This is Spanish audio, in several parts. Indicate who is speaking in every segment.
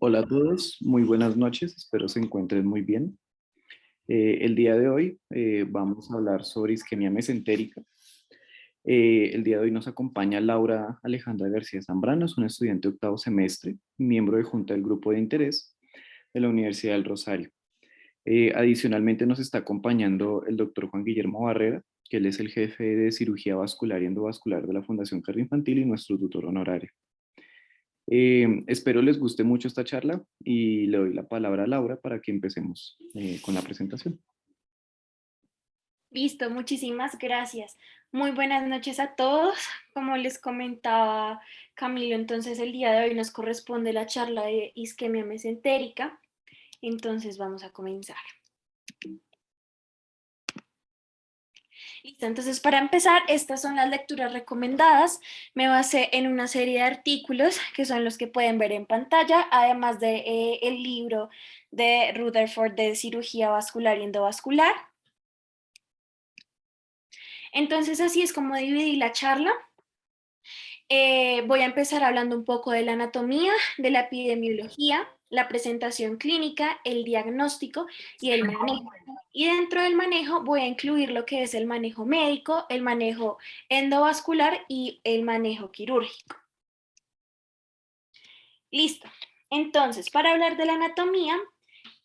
Speaker 1: Hola a todos, muy buenas noches, espero se encuentren muy bien. El día de hoy vamos a hablar sobre isquemia mesentérica. El día de hoy nos acompaña Laura Alejandra García Zambrano, es una estudiante de octavo semestre, miembro de junta del grupo de interés de la Universidad del Rosario. Adicionalmente nos está acompañando el doctor Juan Guillermo Barrera, que él es el jefe de cirugía vascular y endovascular de la Fundación Cardio Infantil y nuestro tutor honorario. Espero les guste mucho esta charla y le doy la palabra a Laura para que empecemos con la presentación.
Speaker 2: Listo, muchísimas gracias. Muy buenas noches a todos. Como les comentaba Camilo, entonces el día de hoy nos corresponde la charla de isquemia mesentérica. Entonces vamos a comenzar. Listo, entonces para empezar, estas son las lecturas recomendadas. Me basé en una serie de artículos que son los que pueden ver en pantalla, además de el libro de Rutherford de cirugía vascular y endovascular. Entonces así es como dividí la charla. Voy a empezar hablando un poco de la anatomía, de la epidemiología, la presentación clínica, el diagnóstico y el manejo. Y dentro del manejo voy a incluir lo que es el manejo médico, el manejo endovascular y el manejo quirúrgico. Listo. Entonces, para hablar de la anatomía,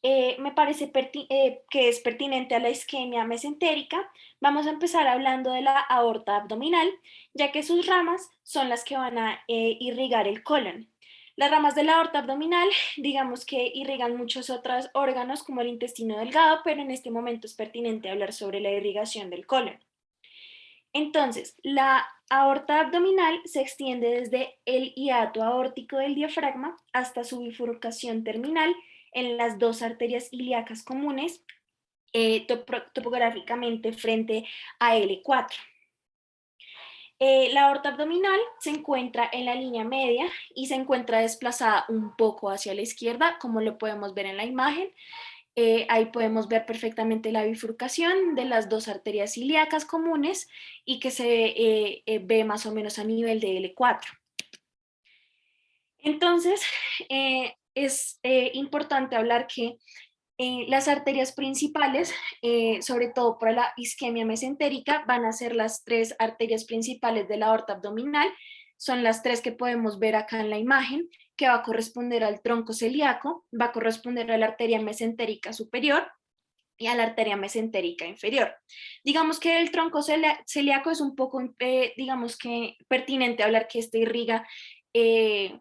Speaker 2: me parece que es pertinente a la isquemia mesentérica. Vamos a empezar hablando de la aorta abdominal, ya que sus ramas son las que van a irrigar el colon. Las ramas de la aorta abdominal, digamos que irrigan muchos otros órganos como el intestino delgado, pero en este momento es pertinente hablar sobre la irrigación del colon. Entonces, la aorta abdominal se extiende desde el hiato aórtico del diafragma hasta su bifurcación terminal en las dos arterias ilíacas comunes, topográficamente frente a L4. La aorta abdominal se encuentra en la línea media y se encuentra desplazada un poco hacia la izquierda, como lo podemos ver en la imagen. Ahí podemos ver perfectamente la bifurcación de las dos arterias ilíacas comunes y que se ve más o menos a nivel de L4. Entonces, es importante hablar que las arterias principales, sobre todo para la isquemia mesentérica, van a ser las tres arterias principales de la aorta abdominal. Son las tres que podemos ver acá en la imagen, que va a corresponder al tronco celíaco, va a corresponder a la arteria mesentérica superior y a la arteria mesentérica inferior. Digamos que el tronco celíaco es un poco, digamos que pertinente hablar que este irriga eh,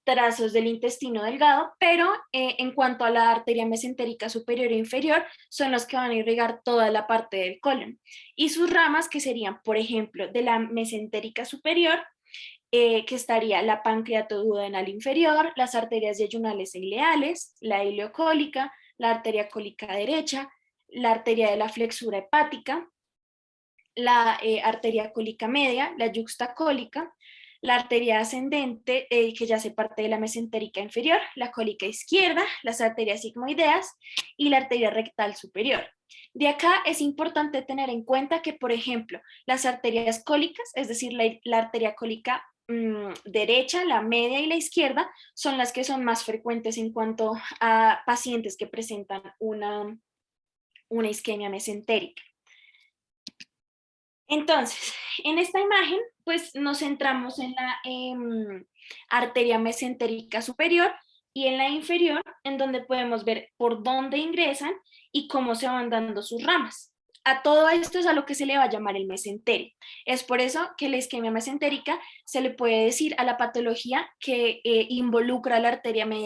Speaker 2: trazos del intestino delgado, pero en cuanto a la arteria mesentérica superior e inferior, son los que van a irrigar toda la parte del colon. Y sus ramas, que serían, por ejemplo, de la mesentérica superior, que estaría la pancreatoduodenal inferior, las arterias yeyunales e ileales, la ileocólica, la arteria cólica derecha, la arteria de la flexura hepática, la arteria cólica media, la yuxtacólica, la arteria ascendente, que ya hace parte de la mesentérica inferior, la cólica izquierda, las arterias sigmoideas y la arteria rectal superior. De acá es importante tener en cuenta que, por ejemplo, las arterias cólicas, es decir, la arteria cólica derecha, la media y la izquierda, son las que son más frecuentes en cuanto a pacientes que presentan una isquemia mesentérica. Entonces, en esta imagen, pues nos centramos en la arteria mesentérica superior y en la inferior, en donde podemos ver por dónde ingresan y cómo se van dando sus ramas. A todo esto es a lo que se le va a llamar el mesenterio. Es por eso que la isquemia mesentérica se le puede decir a la patología que involucra la arteria la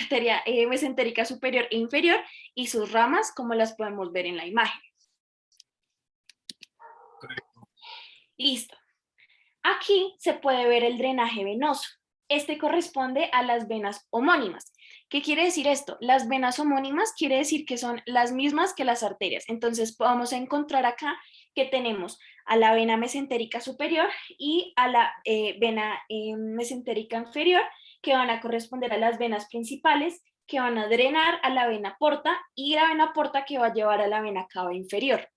Speaker 2: arteria mesentérica superior e inferior y sus ramas, como las podemos ver en la imagen. Listo. Aquí se puede ver el drenaje venoso. Este corresponde a las venas homónimas. ¿Qué quiere decir esto? Las venas homónimas quiere decir que son las mismas que las arterias. Entonces vamos a encontrar acá que tenemos a la vena mesentérica superior y a la vena mesentérica inferior, que van a corresponder a las venas principales, que van a drenar a la vena porta, y la vena porta que va a llevar a la vena cava inferior.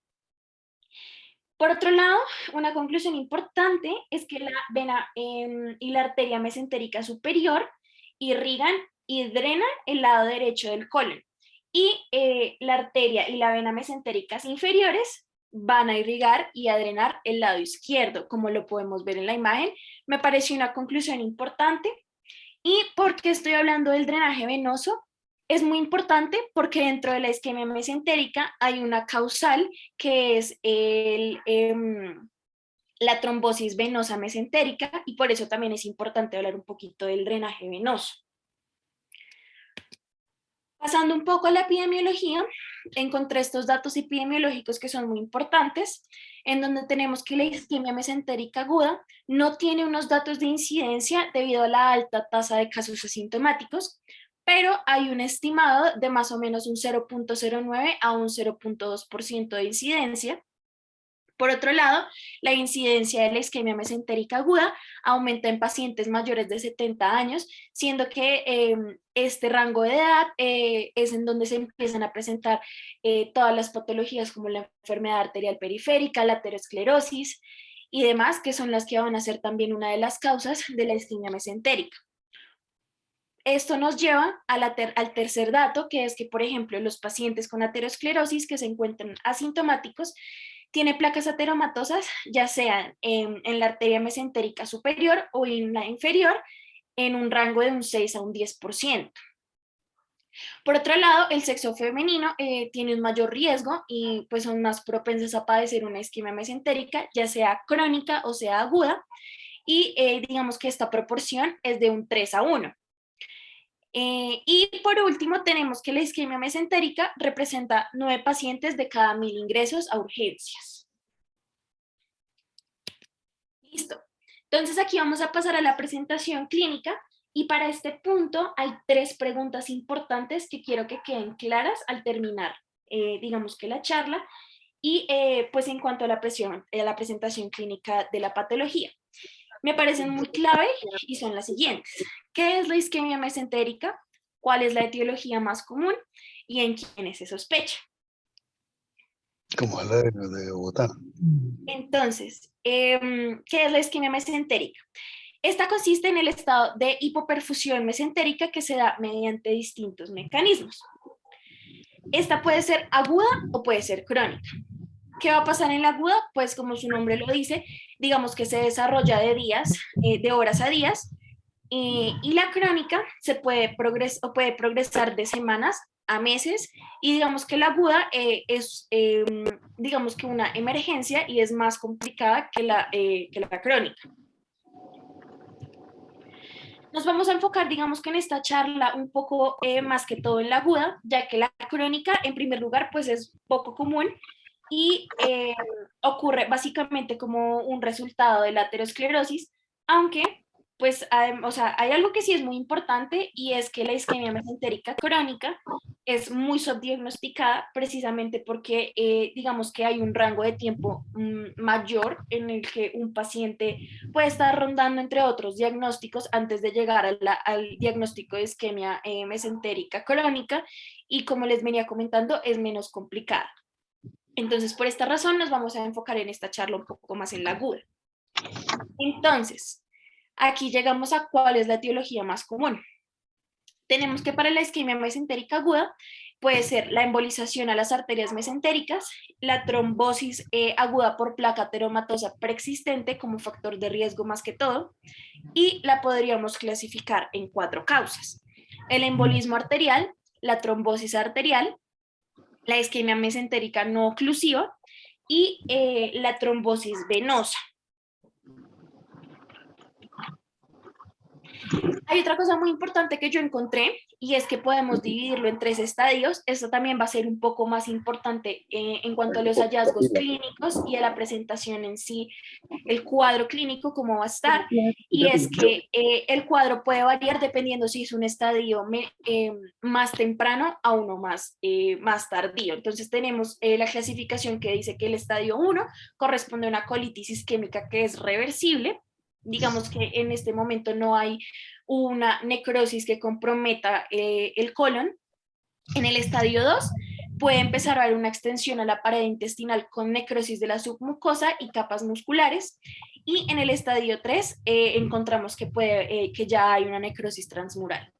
Speaker 2: Por otro lado, una conclusión importante es que la vena y la arteria mesentérica superior irrigan y drenan el lado derecho del colon. Y la arteria y la vena mesentéricas inferiores van a irrigar y a drenar el lado izquierdo, como lo podemos ver en la imagen. Me pareció una conclusión importante. ¿Y por qué estoy hablando del drenaje venoso? Es muy importante porque dentro de la isquemia mesentérica hay una causal que es la trombosis venosa mesentérica, y por eso también es importante hablar un poquito del drenaje venoso. Pasando un poco a la epidemiología, encontré estos datos epidemiológicos que son muy importantes, en donde tenemos que la isquemia mesentérica aguda no tiene unos datos de incidencia debido a la alta tasa de casos asintomáticos, pero hay un estimado de más o menos un 0.09 a un 0.2% de incidencia. Por otro lado, la incidencia de la isquemia mesentérica aguda aumenta en pacientes mayores de 70 años, siendo que este rango de edad es en donde se empiezan a presentar todas las patologías como la enfermedad arterial periférica, la aterosclerosis y demás, que son las que van a ser también una de las causas de la isquemia mesentérica. Esto nos lleva al tercer dato, que es que, por ejemplo, los pacientes con aterosclerosis que se encuentran asintomáticos tiene placas ateromatosas, ya sean en la arteria mesentérica superior o en la inferior, en un rango de un 6 a un 10%. Por otro lado, el sexo femenino tiene un mayor riesgo y pues son más propensas a padecer una isquemia mesentérica, ya sea crónica o sea aguda, y digamos que esta proporción es de un 3 a 1. Y por último, tenemos que la isquemia mesentérica representa 9 pacientes de cada 1000 ingresos a urgencias. Listo. Entonces aquí vamos a pasar a la presentación clínica, y para este punto hay 3 preguntas importantes que quiero que queden claras al terminar, digamos que la charla, y pues en cuanto a la presentación clínica de la patología. Me parecen muy clave y son las siguientes. ¿Qué es la isquemia mesentérica? ¿Cuál es la etiología más común? ¿Y en quiénes se sospecha?
Speaker 3: Como la de Bogotá.
Speaker 2: Entonces, ¿qué es la isquemia mesentérica? Esta consiste en el estado de hipoperfusión mesentérica que se da mediante distintos mecanismos. Esta puede ser aguda o puede ser crónica. ¿Qué va a pasar en la aguda? Pues como su nombre lo dice, digamos que se desarrolla de horas a días, y la crónica puede progresar de semanas a meses, y digamos que la aguda es digamos que una emergencia y es más complicada que la crónica. Nos vamos a enfocar, digamos que en esta charla, un poco más que todo en la aguda, ya que la crónica, en primer lugar, pues es poco común y ocurre básicamente como un resultado de la aterosclerosis, aunque pues o sea, hay algo que sí es muy importante, y es que la isquemia mesentérica crónica es muy subdiagnosticada precisamente porque digamos que hay un rango de tiempo mayor en el que un paciente puede estar rondando entre otros diagnósticos antes de llegar al diagnóstico de isquemia mesentérica crónica, y como les venía comentando es menos complicada. Entonces, por esta razón nos vamos a enfocar en esta charla un poco más en la aguda. Entonces, aquí llegamos a cuál es la etiología más común. Tenemos que para la isquemia mesentérica aguda puede ser la embolización a las arterias mesentéricas, la trombosis aguda por placa ateromatosa preexistente como factor de riesgo más que todo, y la podríamos clasificar en 4 causas: el embolismo arterial, la trombosis arterial, la isquemia mesentérica no oclusiva y la trombosis venosa. Hay otra cosa muy importante que yo encontré, y es que podemos dividirlo en 3 estadios. Esto también va a ser un poco más importante en cuanto a los hallazgos clínicos y a la presentación en sí, el cuadro clínico, cómo va a estar, y es que el cuadro puede variar dependiendo si es un estadio más temprano a uno más tardío. Entonces tenemos la clasificación que dice que el estadio 1 corresponde a una colitis isquémica que es reversible. Digamos que en este momento no hay una necrosis que comprometa el colon. En el estadio 2 puede empezar a haber una extensión a la pared intestinal con necrosis de la submucosa y capas musculares. y en el estadio 3 encontramos que ya hay una necrosis transmural.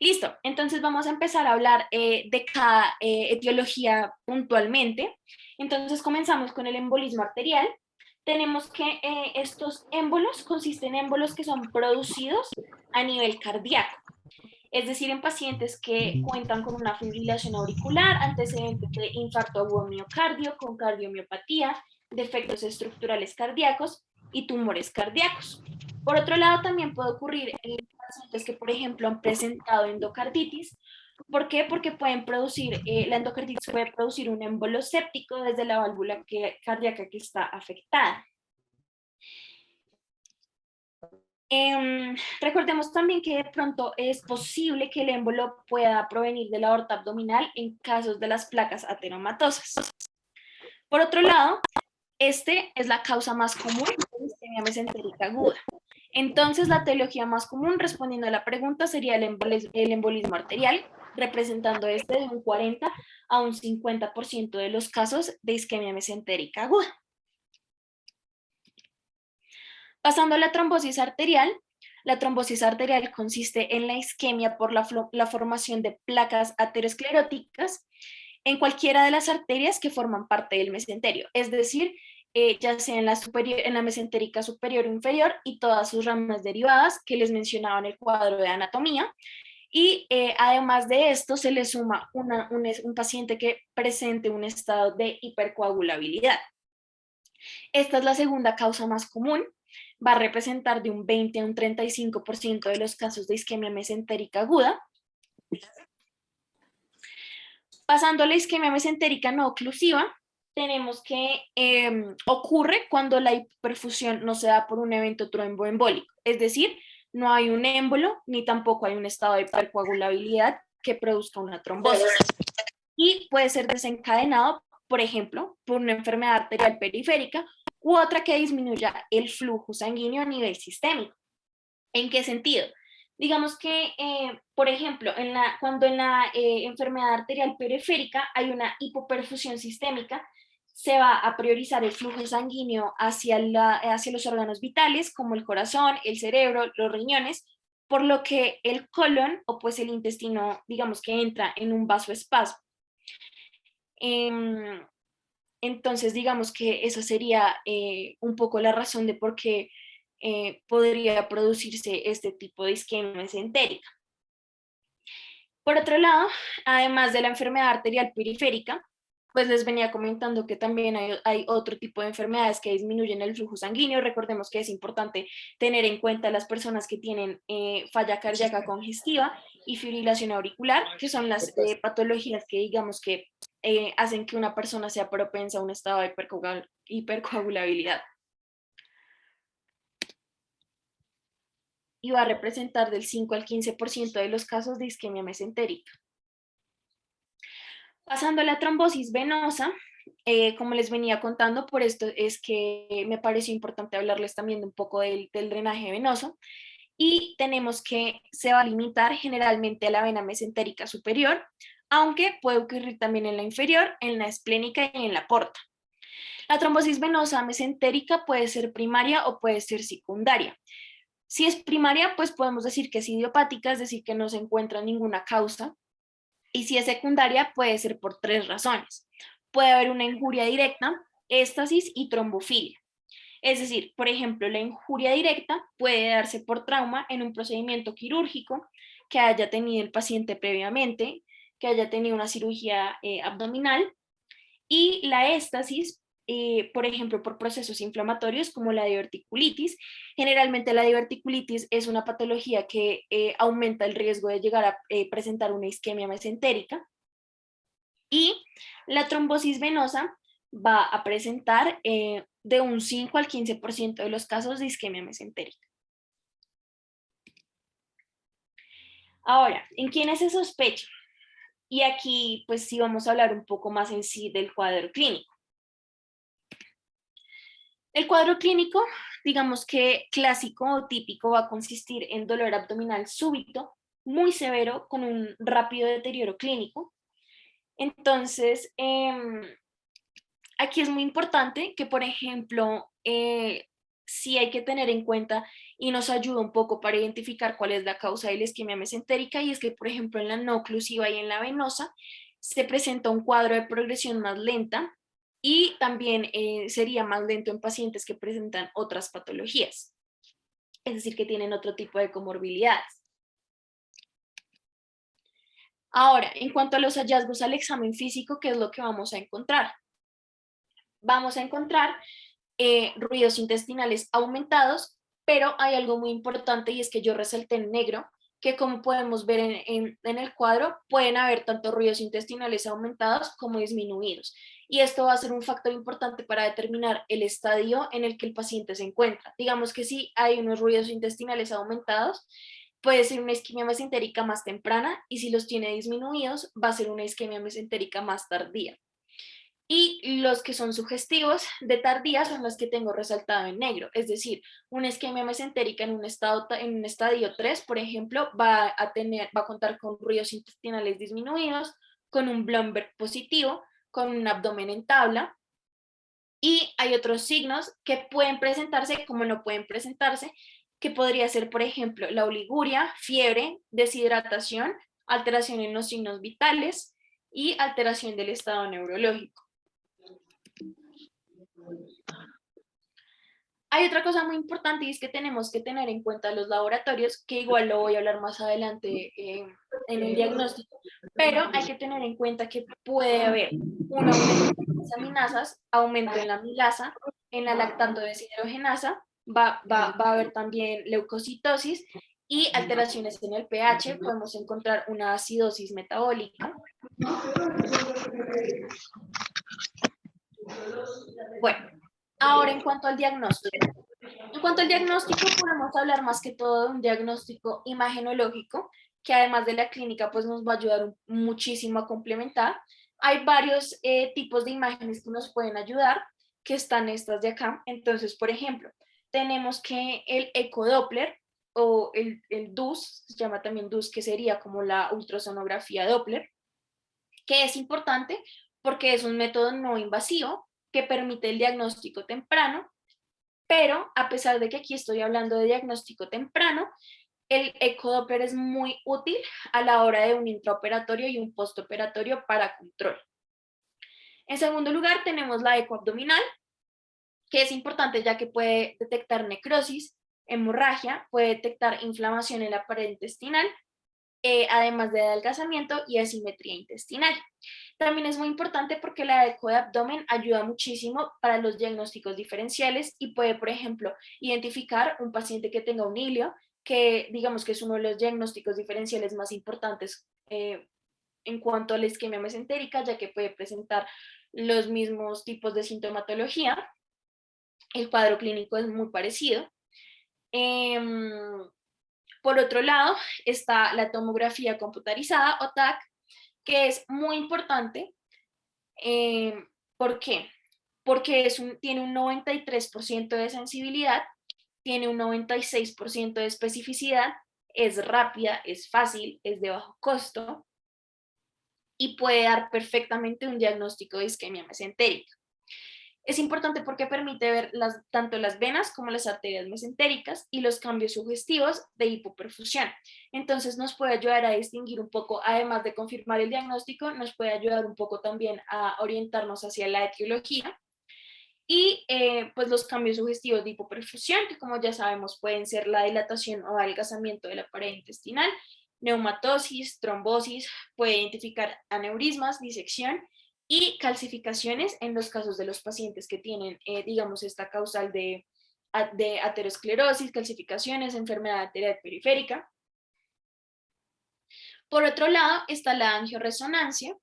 Speaker 2: Listo, entonces vamos a empezar a hablar de cada etiología puntualmente. Entonces comenzamos con el embolismo arterial. Tenemos que estos émbolos consisten en émbolos que son producidos a nivel cardíaco, es decir, en pacientes que cuentan con una fibrilación auricular, antecedentes de infarto agudo miocardio, con cardiomiopatía, defectos estructurales cardíacos y tumores cardíacos. Por otro lado, también puede ocurrir en pacientes que, por ejemplo, han presentado endocarditis. ¿Por qué? Porque pueden producir, la endocarditis puede producir un émbolo séptico desde la válvula cardíaca que está afectada. Recordemos también que de pronto es posible que el émbolo pueda provenir de la aorta abdominal en casos de las placas ateromatosas. Por otro lado, este es la causa más común de isquemia mesentérica aguda. Entonces, la etiología más común, respondiendo a la pregunta, sería el embolismo arterial, representando este de un 40 a un 50% de los casos de isquemia mesentérica aguda. Pasando a la trombosis arterial consiste en la isquemia por la formación de placas ateroscleróticas en cualquiera de las arterias que forman parte del mesenterio, es decir, ya sea en la mesentérica superior o inferior y todas sus ramas derivadas que les mencionaba en el cuadro de anatomía. Y además de esto se le suma un paciente que presente un estado de hipercoagulabilidad. Esta es la segunda causa más común, va a representar de un 20 a un 35% de los casos de isquemia mesentérica aguda. Pasando a la isquemia mesentérica no oclusiva, tenemos que ocurre cuando la hiperfusión no se da por un evento tromboembólico, es decir, no hay un émbolo ni tampoco hay un estado de hipercoagulabilidad que produzca una trombosis. Y puede ser desencadenado, por ejemplo, por una enfermedad arterial periférica u otra que disminuya el flujo sanguíneo a nivel sistémico. ¿En qué sentido? Digamos que, por ejemplo, cuando en la enfermedad arterial periférica hay una hipoperfusión sistémica, se va a priorizar el flujo sanguíneo hacia los órganos vitales, como el corazón, el cerebro, los riñones, por lo que el colon o pues el intestino, digamos que entra en un vasoespasmo. Entonces, digamos que esa sería un poco la razón de por qué podría producirse este tipo de isquemia mesentérica. Por otro lado, además de la enfermedad arterial periférica, pues les venía comentando que también hay otro tipo de enfermedades que disminuyen el flujo sanguíneo. Recordemos que es importante tener en cuenta las personas que tienen falla cardíaca congestiva y fibrilación auricular, que son las patologías que digamos que hacen que una persona sea propensa a un estado de hipercoagulabilidad. Y va a representar del 5 al 15% de los casos de isquemia mesentérica. Pasando a la trombosis venosa, como les venía contando, por esto es que me pareció importante hablarles también un poco del drenaje venoso. Y tenemos que se va a limitar generalmente a la vena mesentérica superior, aunque puede ocurrir también en la inferior, en la esplénica y en la porta. La trombosis venosa mesentérica puede ser primaria o puede ser secundaria. Si es primaria, pues podemos decir que es idiopática, es decir, que no se encuentra ninguna causa. Y si es secundaria, puede ser por 3 razones. Puede haber una injuria directa, éstasis y trombofilia. Es decir, por ejemplo, la injuria directa puede darse por trauma en un procedimiento quirúrgico que haya tenido el paciente previamente, que haya tenido una cirugía abdominal, y la éstasis, por ejemplo, por procesos inflamatorios como la diverticulitis. Generalmente la diverticulitis es una patología que aumenta el riesgo de llegar a presentar una isquemia mesentérica. Y la trombosis venosa va a presentar de un 5 al 15% de los casos de isquemia mesentérica. Ahora, ¿en quiénes se sospecha? Y aquí, pues sí, vamos a hablar un poco más en sí del cuadro clínico. El cuadro clínico, digamos que clásico o típico, va a consistir en dolor abdominal súbito, muy severo, con un rápido deterioro clínico. Entonces, aquí es muy importante que, por ejemplo, sí hay que tener en cuenta y nos ayuda un poco para identificar cuál es la causa de la isquemia mesentérica, y es que, por ejemplo, en la no oclusiva y en la venosa se presenta un cuadro de progresión más lenta, y también sería más lento en pacientes que presentan otras patologías, es decir, que tienen otro tipo de comorbilidades. Ahora, en cuanto a los hallazgos al examen físico, ¿qué es lo que vamos a encontrar? Vamos a encontrar ruidos intestinales aumentados, pero hay algo muy importante, y es que yo resalté en negro que, como podemos ver en el cuadro, pueden haber tanto ruidos intestinales aumentados como disminuidos. Y esto va a ser un factor importante para determinar el estadio en el que el paciente se encuentra. Digamos que si hay unos ruidos intestinales aumentados, puede ser una isquemia mesentérica más temprana, y si los tiene disminuidos, va a ser una isquemia mesentérica más tardía. Y los que son sugestivos de tardía son los que tengo resaltado en negro, es decir, una isquemia mesentérica en un estadio 3, por ejemplo, va a contar con ruidos intestinales disminuidos, con un Blumberg positivo, con un abdomen en tabla, y hay otros signos que pueden presentarse como no pueden presentarse, que podría ser, por ejemplo, la oliguria, fiebre, deshidratación, alteración en los signos vitales y alteración del estado neurológico. Hay otra cosa muy importante, y es que tenemos que tener en cuenta los laboratorios, que igual lo voy a hablar más adelante en el diagnóstico, pero hay que tener en cuenta que puede haber un aumento en las aminasas, aumento en la amilasa, en la lactato deshidrogenasa, va a haber también leucocitosis y alteraciones en el pH, podemos encontrar una acidosis metabólica. Bueno, ahora en cuanto al diagnóstico. En cuanto al diagnóstico, podemos hablar más que todo de un diagnóstico imagenológico, que además de la clínica, pues nos va a ayudar muchísimo a complementar. Hay varios tipos de imágenes que nos pueden ayudar, que están estas de acá. Entonces, por ejemplo, tenemos que el ecodoppler o el DUS, se llama también DUS, que sería como la ultrasonografía Doppler, que es importante porque es un método no invasivo que permite el diagnóstico temprano. Pero a pesar de que aquí estoy hablando de diagnóstico temprano, el ecodoppler es muy útil a la hora de un intraoperatorio y un postoperatorio para control. En segundo lugar, tenemos la ecoabdominal, que es importante ya que puede detectar necrosis, hemorragia, puede detectar inflamación en la pared intestinal, además de adelgazamiento y asimetría intestinal. También es muy importante porque la eco de abdomen ayuda muchísimo para los diagnósticos diferenciales, y puede, por ejemplo, identificar un paciente que tenga un hilio, que digamos que es uno de los diagnósticos diferenciales más importantes en cuanto a la isquemia mesentérica, ya que puede presentar los mismos tipos de sintomatología. El cuadro clínico es muy parecido. Por otro lado, está la tomografía computarizada o TAC, que es muy importante. ¿Por qué? Porque tiene un 93% de sensibilidad, tiene un 96% de especificidad, es rápida, es fácil, es de bajo costo y puede dar perfectamente un diagnóstico de isquemia mesentérica. Es importante porque permite ver tanto las venas como las arterias mesentéricas y los cambios sugestivos de hipoperfusión. Entonces nos puede ayudar a distinguir un poco, además de confirmar el diagnóstico, nos puede ayudar un poco también a orientarnos hacia la etiología. Y pues los cambios sugestivos de hipoperfusión, que como ya sabemos pueden ser la dilatación o adelgazamiento de la pared intestinal, neumatosis, trombosis, puede identificar aneurismas, disección y calcificaciones en los casos de los pacientes que tienen, digamos, esta causal de aterosclerosis, calcificaciones, enfermedad arterial periférica. Por otro lado está la angioresonancia,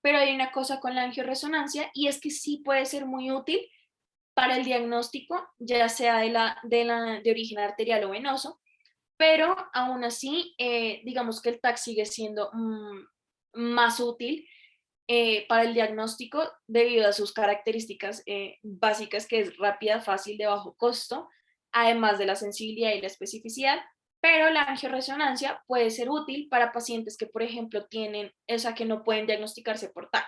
Speaker 2: pero hay una cosa con la angioresonancia, y es que sí puede ser muy útil para el diagnóstico, ya sea de origen arterial o venoso, pero aún así, digamos que el TAC sigue siendo más útil para el diagnóstico debido a sus características básicas, que es rápida, fácil, de bajo costo, además de la sensibilidad y la especificidad, pero la angioresonancia puede ser útil para pacientes que, por ejemplo, tienen, o sea, que no pueden diagnosticarse por TAC.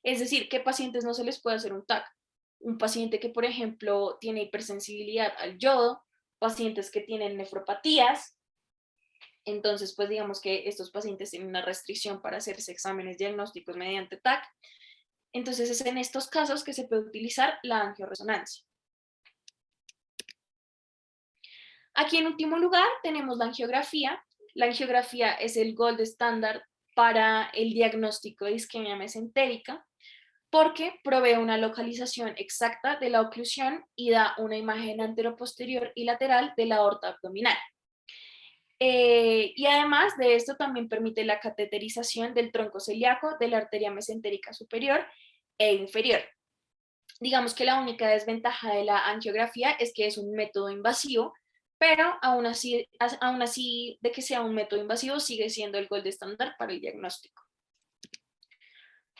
Speaker 2: Es decir, ¿qué pacientes no se les puede hacer un TAC? Un paciente que, por ejemplo, tiene hipersensibilidad al yodo, pacientes que tienen nefropatías. Entonces, pues digamos que estos pacientes tienen una restricción para hacerse exámenes diagnósticos mediante TAC. Entonces, es en estos casos que se puede utilizar la angioresonancia. Aquí en último lugar tenemos la angiografía. La angiografía es el gold standard para el diagnóstico de isquemia mesentérica porque provee una localización exacta de la oclusión y da una imagen anteroposterior y lateral de la aorta abdominal. Y además de esto también permite la cateterización del tronco celíaco de la arteria mesentérica superior e inferior. Digamos que la única desventaja de la angiografía es que es un método invasivo, pero aún así de que sea un método invasivo sigue siendo el gold estándar para el diagnóstico.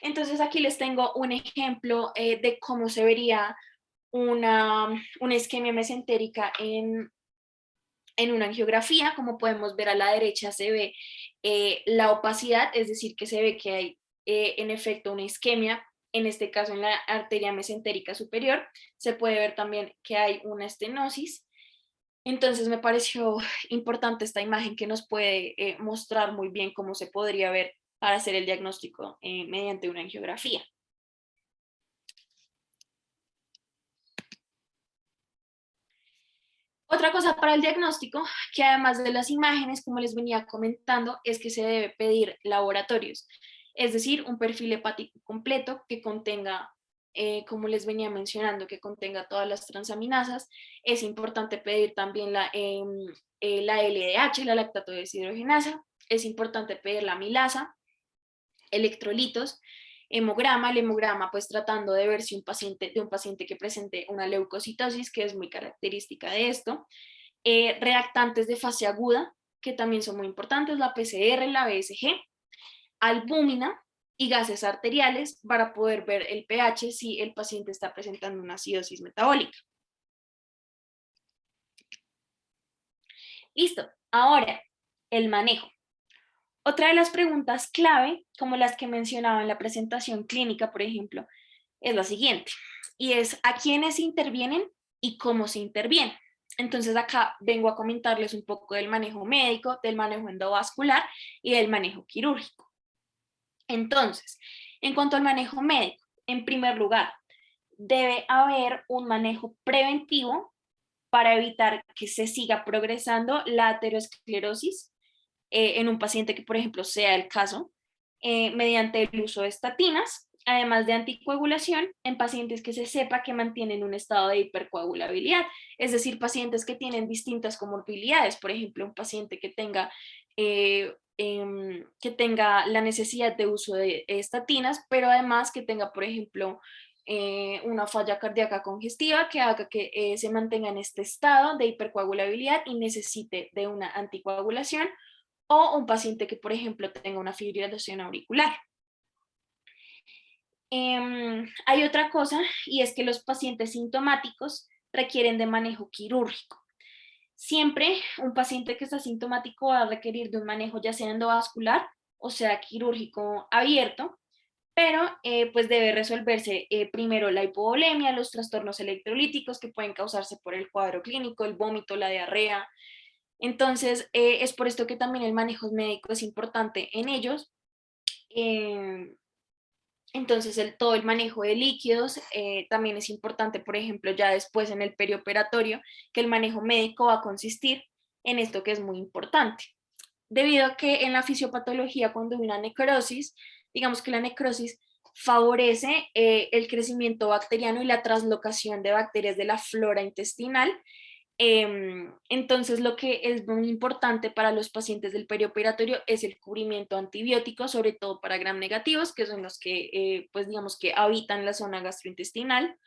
Speaker 2: Entonces aquí les tengo un ejemplo de cómo se vería una isquemia mesentérica en una angiografía. Como podemos ver, a la derecha se ve la opacidad, es decir, que se ve que hay en efecto una isquemia, en este caso en la arteria mesentérica superior. Se puede ver también que hay una estenosis. Entonces me pareció importante esta imagen que nos puede mostrar muy bien cómo se podría ver para hacer el diagnóstico mediante una angiografía. Otra cosa para el diagnóstico, que además de las imágenes, como les venía comentando, es que se debe pedir laboratorios, es decir, un perfil hepático completo que contenga, como les venía mencionando, que contenga todas las transaminasas. Es importante pedir también la LDH, la lactato deshidrogenasa. Es importante pedir la amilasa, electrolitos, hemograma. El hemograma, pues tratando de ver si un paciente que presente una leucocitosis, que es muy característica de esto. Reactantes de fase aguda, que también son muy importantes, la PCR, la BSG, albúmina y gases arteriales para poder ver el pH si el paciente está presentando una acidosis metabólica. Listo, ahora el manejo. Otra de las preguntas clave, como las que mencionaba en la presentación clínica, por ejemplo, es la siguiente, y es ¿a quiénes intervienen y cómo se interviene? Entonces acá vengo a comentarles un poco del manejo médico, del manejo endovascular y del manejo quirúrgico. Entonces, en cuanto al manejo médico, en primer lugar, debe haber un manejo preventivo para evitar que se siga progresando la aterosclerosis en un paciente que, por ejemplo, sea el caso, mediante el uso de estatinas, además de anticoagulación en pacientes que se sepa que mantienen un estado de hipercoagulabilidad, es decir, pacientes que tienen distintas comorbilidades, por ejemplo, un paciente que tenga la necesidad de uso de estatinas, pero además que tenga, por ejemplo, una falla cardíaca congestiva que haga que se mantenga en este estado de hipercoagulabilidad y necesite de una anticoagulación, o un paciente que, por ejemplo, tenga una fibrilación auricular. Hay otra cosa, y es que los pacientes sintomáticos requieren de manejo quirúrgico. Siempre un paciente que está sintomático va a requerir de un manejo ya sea endovascular o sea quirúrgico abierto, pero pues debe resolverse primero la hipovolemia, los trastornos electrolíticos que pueden causarse por el cuadro clínico, el vómito, la diarrea. Entonces, es por esto que también el manejo médico es importante en ellos. Entonces, todo el manejo de líquidos también es importante, por ejemplo, ya después en el perioperatorio, que el manejo médico va a consistir en esto que es muy importante. Debido a que en la fisiopatología, cuando hay una necrosis, digamos que la necrosis favorece el crecimiento bacteriano y la translocación de bacterias de la flora intestinal. Entonces, lo que es muy importante para los pacientes del perioperatorio es el cubrimiento antibiótico, sobre todo para gram negativos, que son los que, pues digamos que habitan la zona gastrointestinal.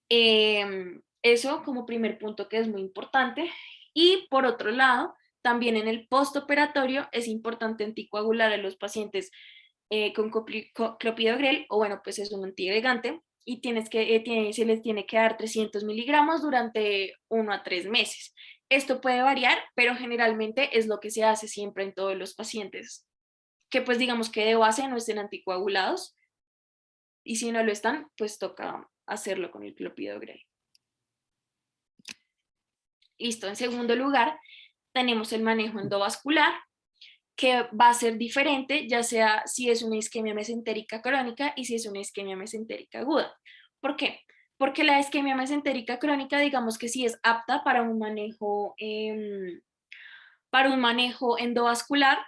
Speaker 2: Eso como primer punto que es muy importante. Y por otro lado, también en el postoperatorio es importante anticoagular a los pacientes con clopidogrel, o bueno, pues es un antiagregante, y se les tiene que dar 300 miligramos durante 1 a 3 meses. Esto puede variar, pero generalmente es lo que se hace siempre en todos los pacientes, que pues digamos que de base no estén anticoagulados, y si no lo están, pues toca hacerlo con el clopidogrel. Listo, en segundo lugar, tenemos el manejo endovascular, que va a ser diferente, ya sea si es una isquemia mesentérica crónica y si es una isquemia mesentérica aguda. ¿Por qué? Porque la isquemia mesentérica crónica, digamos que sí es apta para un manejo endovascular.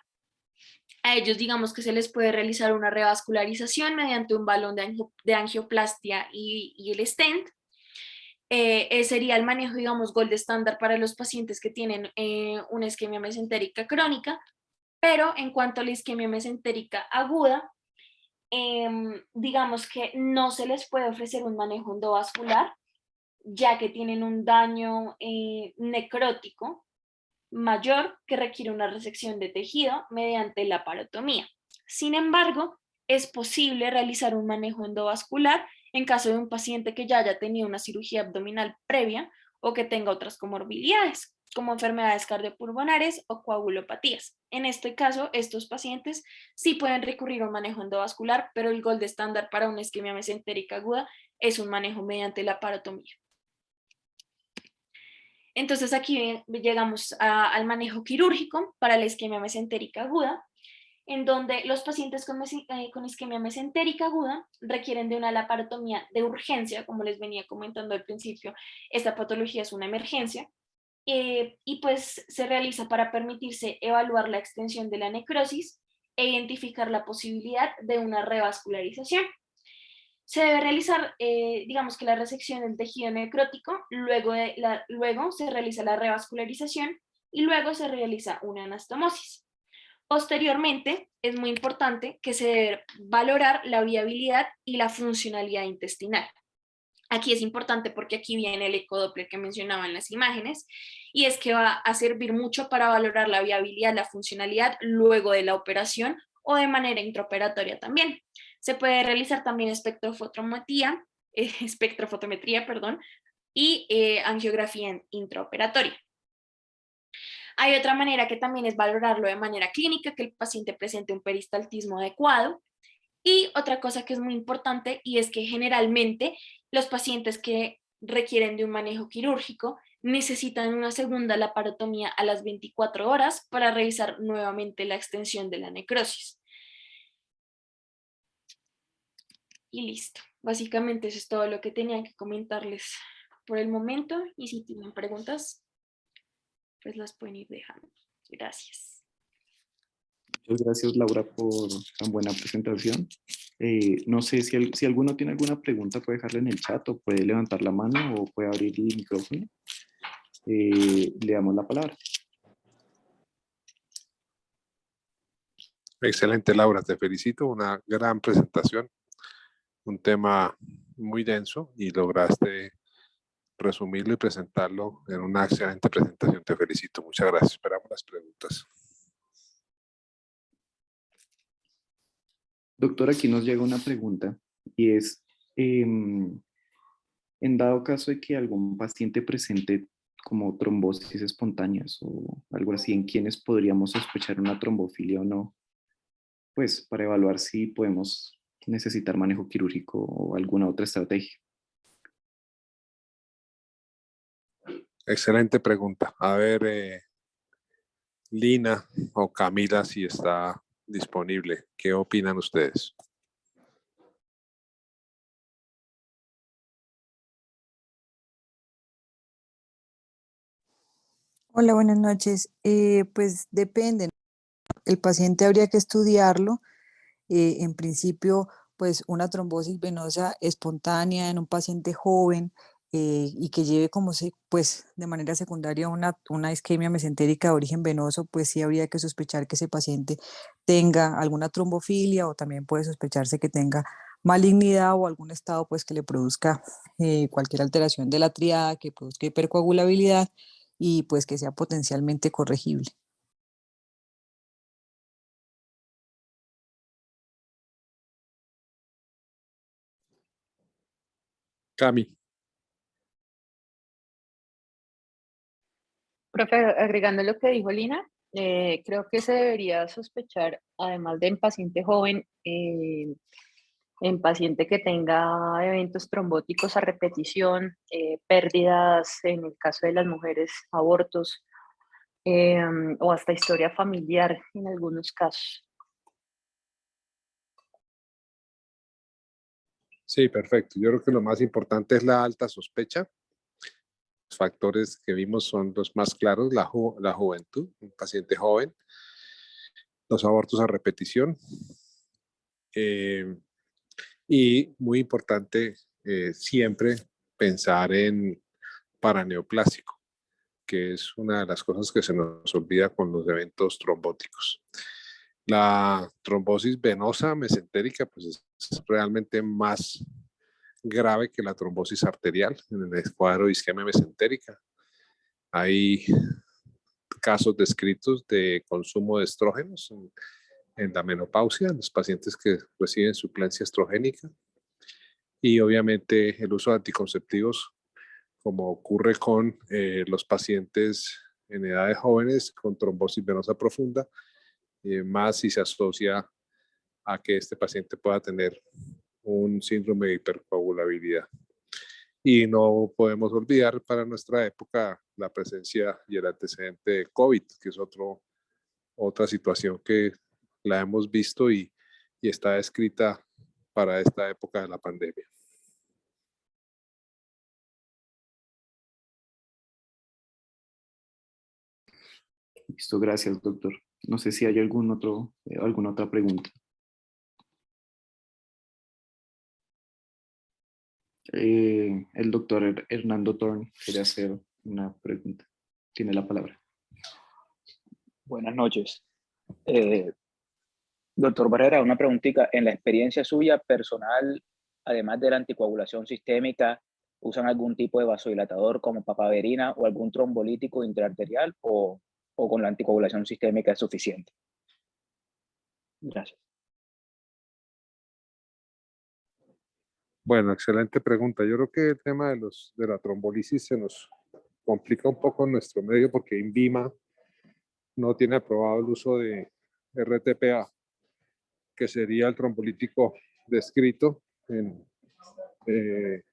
Speaker 2: A ellos digamos que se les puede realizar una revascularización mediante un balón de angioplastia y el stent. Sería el manejo, digamos, gold estándar para los pacientes que tienen una isquemia mesentérica crónica, pero en cuanto a la isquemia mesentérica aguda, digamos que no se les puede ofrecer un manejo endovascular, ya que tienen un daño necrótico mayor que requiere una resección de tejido mediante la parotomía. Sin embargo, es posible realizar un manejo endovascular en caso de un paciente que ya haya tenido una cirugía abdominal previa o que tenga otras comorbilidades, como enfermedades cardiopulmonares o coagulopatías. En este caso, estos pacientes sí pueden recurrir a un manejo endovascular, pero el gold estándar para una isquemia mesentérica aguda es un manejo mediante la parotomía. Entonces aquí llegamos al manejo quirúrgico para la isquemia mesentérica aguda, en donde los pacientes con isquemia mesentérica aguda requieren de una laparotomía de urgencia, como les venía comentando al principio, esta patología es una emergencia, y pues se realiza para permitirse evaluar la extensión de la necrosis e identificar la posibilidad de una revascularización. Se debe realizar, digamos que la resección del tejido necrótico, luego se realiza la revascularización y luego se realiza una anastomosis. Posteriormente, es muy importante que se debe valorar la viabilidad y la funcionalidad intestinal. Aquí es importante porque aquí viene el ecodoppler que mencionaba en las imágenes, y es que va a servir mucho para valorar la viabilidad, la funcionalidad luego de la operación o de manera intraoperatoria también. Se puede realizar también espectrofotometría, perdón, y angiografía intraoperatoria. Hay otra manera que también es valorarlo de manera clínica, que el paciente presente un peristaltismo adecuado. Y otra cosa que es muy importante, y es que generalmente los pacientes que requieren de un manejo quirúrgico necesitan una segunda laparotomía a las 24 horas para revisar nuevamente la extensión de la necrosis. Y listo. Básicamente eso es todo lo que tenía que comentarles por el momento, y si tienen preguntas, pues las pueden ir dejando. Gracias.
Speaker 1: Muchas gracias, Laura, por tan buena presentación. No sé si alguno tiene alguna pregunta, puede dejarla en el chat o puede levantar la mano o puede abrir el micrófono. Le damos la palabra.
Speaker 4: Excelente, Laura, te felicito. Una gran presentación, un tema muy denso y lograste resumirlo y presentarlo en una excelente presentación. Te felicito. Muchas gracias. Esperamos las preguntas.
Speaker 1: Doctor, aquí nos llega una pregunta y es, en dado caso de que algún paciente presente como trombosis espontáneas o algo así, ¿en quiénes podríamos sospechar una trombofilia o no? Pues para evaluar si podemos necesitar manejo quirúrgico o alguna otra estrategia.
Speaker 4: Excelente pregunta. A ver, Lina o Camila, si está disponible. ¿Qué opinan ustedes?
Speaker 5: Hola, buenas noches. Pues depende, ¿no? El paciente habría que estudiarlo. En principio, pues una trombosis venosa espontánea en un paciente joven y que lleve pues de manera secundaria una isquemia mesentérica de origen venoso, pues sí habría que sospechar que ese paciente tenga alguna trombofilia, o también puede sospecharse que tenga malignidad o algún estado pues que le produzca cualquier alteración de la triada, que produzca hipercoagulabilidad y pues que sea potencialmente corregible.
Speaker 4: Cami.
Speaker 6: Profe, agregando lo que dijo Lina, creo que se debería sospechar, además de en paciente joven, en paciente que tenga eventos trombóticos a repetición, pérdidas, en el caso de las mujeres, abortos, o hasta historia familiar en algunos casos.
Speaker 4: Sí, perfecto. Yo creo que lo más importante es la alta sospecha. Los factores que vimos son los más claros: la juventud, un paciente joven, los abortos a repetición, y muy importante siempre pensar en paraneoplásico, que es una de las cosas que se nos olvida con los eventos trombóticos. La trombosis venosa mesentérica pues es realmente más grave que la trombosis arterial en el cuadro de isquemia mesentérica. Hay casos descritos de consumo de estrógenos en la menopausia, en los pacientes que reciben suplencia estrogénica, y obviamente el uso de anticonceptivos, como ocurre con los pacientes en edades jóvenes con trombosis venosa profunda, más si se asocia a que este paciente pueda tener un síndrome de hipercoagulabilidad. Y no podemos olvidar para nuestra época la presencia y el antecedente de COVID, que es otra situación que la hemos visto y está escrita para esta época de la pandemia.
Speaker 1: Listo, gracias, doctor. No sé si hay alguna otra pregunta. El doctor Hernando Thorn quiere hacer una pregunta. Tiene la palabra.
Speaker 7: Buenas noches. Doctor Barrera, una preguntita. En la experiencia suya personal, además de la anticoagulación sistémica, ¿usan algún tipo de vasodilatador como papaverina o algún trombolítico intraarterial o con la anticoagulación sistémica es suficiente? Gracias.
Speaker 4: Bueno, excelente pregunta. Yo creo que el tema de la trombolisis se nos complica un poco en nuestro medio porque INVIMA no tiene aprobado el uso de RTPA, que sería el trombolítico descrito en,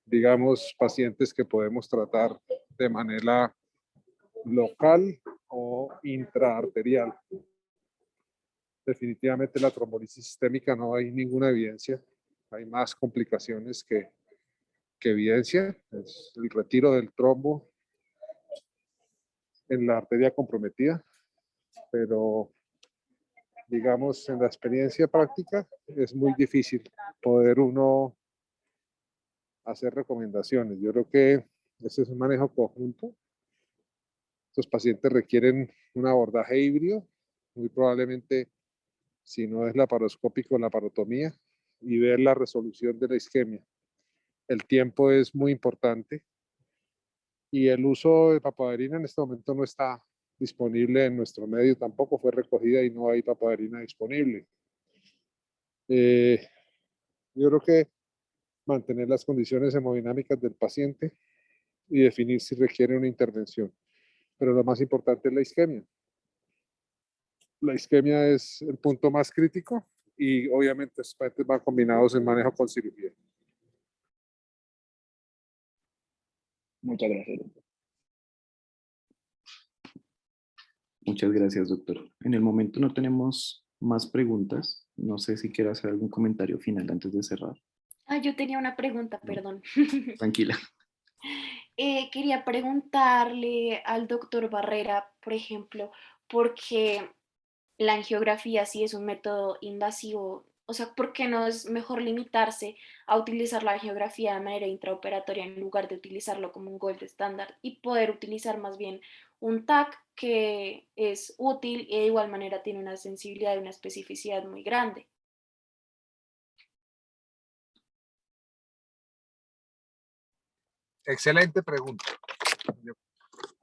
Speaker 4: digamos, pacientes que podemos tratar de manera local o intraarterial. Definitivamente la trombolisis sistémica no hay ninguna evidencia. Hay más complicaciones que evidencia. Es el retiro del trombo en la arteria comprometida, pero digamos en la experiencia práctica es muy difícil poder uno hacer recomendaciones. Yo creo que este es un manejo conjunto. Estos pacientes requieren un abordaje híbrido, muy probablemente, si no es laparoscópico, laparotomía, y ver la resolución de la isquemia. El tiempo es muy importante y el uso de papaverina en este momento no está disponible en nuestro medio, tampoco fue recogida y no hay papaverina disponible. Yo creo que mantener las condiciones hemodinámicas del paciente y definir si requiere una intervención. Pero lo más importante es la isquemia. La isquemia es el punto más crítico y obviamente estos pacientes van combinados en manejo con cirugía.
Speaker 7: Muchas gracias, doctor.
Speaker 1: Muchas gracias, doctor. En el momento no tenemos más preguntas. No sé si quiere hacer algún comentario final antes de cerrar.
Speaker 2: Yo tenía una pregunta, perdón.
Speaker 1: Tranquila.
Speaker 2: Quería preguntarle al doctor Barrera, por ejemplo, porque la angiografía sí es un método invasivo, o sea, ¿por qué no es mejor limitarse a utilizar la angiografía de manera intraoperatoria en lugar de utilizarlo como un gold estándar y poder utilizar más bien un TAC que es útil y de igual manera tiene una sensibilidad y una especificidad muy grande?
Speaker 4: Excelente pregunta. Yo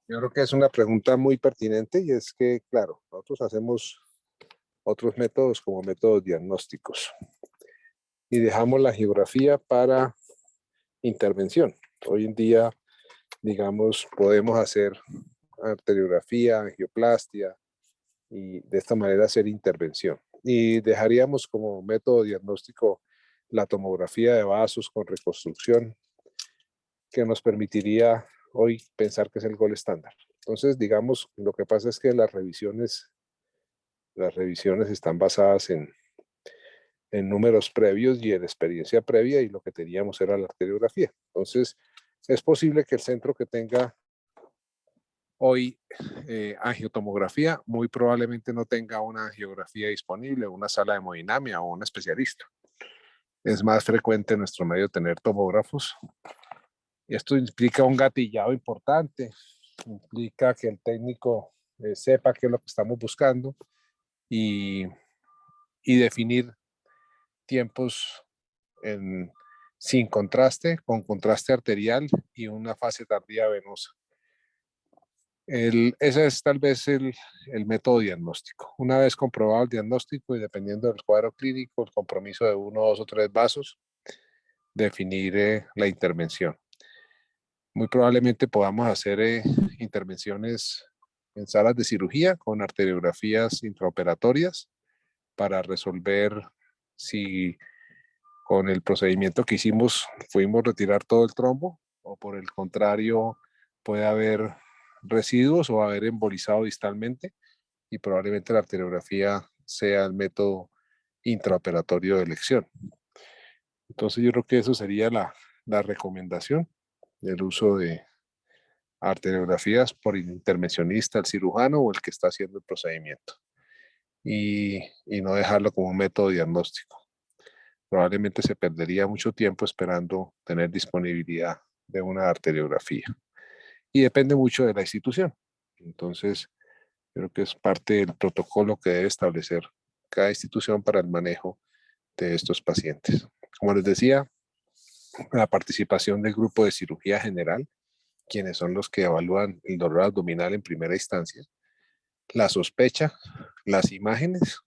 Speaker 4: creo que es una pregunta muy pertinente y es que, claro, nosotros hacemos otros métodos como métodos diagnósticos y dejamos la angiografía para intervención. Hoy en día, digamos, podemos hacer arteriografía, angioplastia, y de esta manera hacer intervención. Y dejaríamos como método diagnóstico la tomografía de vasos con reconstrucción, que nos permitiría hoy pensar que es el gol estándar. Entonces, digamos, lo que pasa es que las revisiones están basadas en números previos y en experiencia previa, y lo que teníamos era la arteriografía. Entonces, es posible que el centro que tenga hoy angiotomografía muy probablemente no tenga una angiografía disponible, una sala de hemodinamia o un especialista. Es más frecuente en nuestro medio tener tomógrafos. Y esto implica un gatillado importante, implica que el técnico sepa qué es lo que estamos buscando y definir tiempos sin contraste, con contraste arterial y una fase tardía venosa. Ese es tal vez el método diagnóstico. Una vez comprobado el diagnóstico y dependiendo del cuadro clínico, el compromiso de 1, 2 o 3 vasos, definir la intervención. Muy probablemente podamos hacer intervenciones en salas de cirugía con arteriografías intraoperatorias para resolver si con el procedimiento que hicimos pudimos retirar todo el trombo o por el contrario puede haber residuos o haber embolizado distalmente, y probablemente la arteriografía sea el método intraoperatorio de elección. Entonces yo creo que eso sería la recomendación del uso de arteriografías por intervencionista, el cirujano o el que está haciendo el procedimiento, y no dejarlo como un método diagnóstico. Probablemente se perdería mucho tiempo esperando tener disponibilidad de una arteriografía. Y depende mucho de la institución. Entonces, creo que es parte del protocolo que debe establecer cada institución para el manejo de estos pacientes. Como les decía, la participación del grupo de cirugía general, quienes son los que evalúan el dolor abdominal en primera instancia, la sospecha, las imágenes,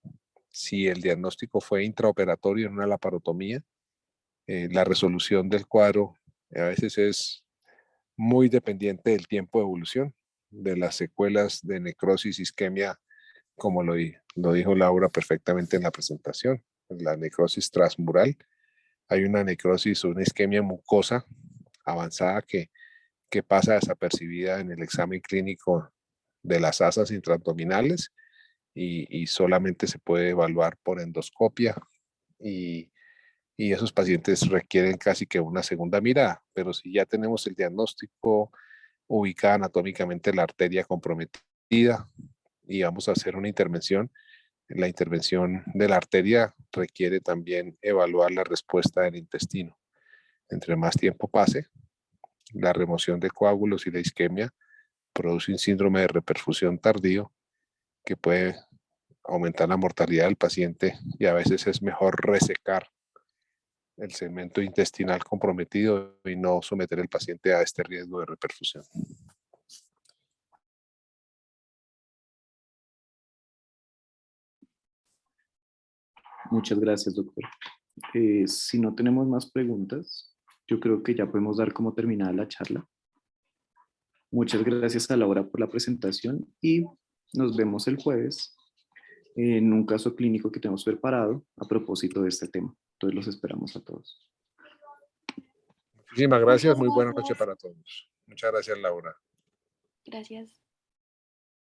Speaker 4: si el diagnóstico fue intraoperatorio en una laparotomía, la resolución del cuadro a veces es muy dependiente del tiempo de evolución, de las secuelas de necrosis, isquemia, como lo dijo Laura perfectamente en la presentación, la necrosis transmural. Hay una necrosis o una isquemia mucosa avanzada que pasa desapercibida en el examen clínico de las asas intraabdominales y solamente se puede evaluar por endoscopia, y esos pacientes requieren casi que una segunda mirada, pero si ya tenemos el diagnóstico ubicada anatómicamente la arteria comprometida y vamos a hacer una intervención, la intervención de la arteria requiere también evaluar la respuesta del intestino. Entre más tiempo pase, la remoción de coágulos y la isquemia produce un síndrome de reperfusión tardío que puede aumentar la mortalidad del paciente, y a veces es mejor resecar el segmento intestinal comprometido y no someter al paciente a este riesgo de reperfusión.
Speaker 1: Muchas gracias, doctor. Si no tenemos más preguntas, yo creo que ya podemos dar como terminada la charla. Muchas gracias a Laura por la presentación y nos vemos el jueves en un caso clínico que tenemos preparado a propósito de este tema. Entonces los esperamos a todos.
Speaker 4: Muchísimas gracias. Muy buena noche para todos. Muchas gracias, Laura.
Speaker 2: Gracias.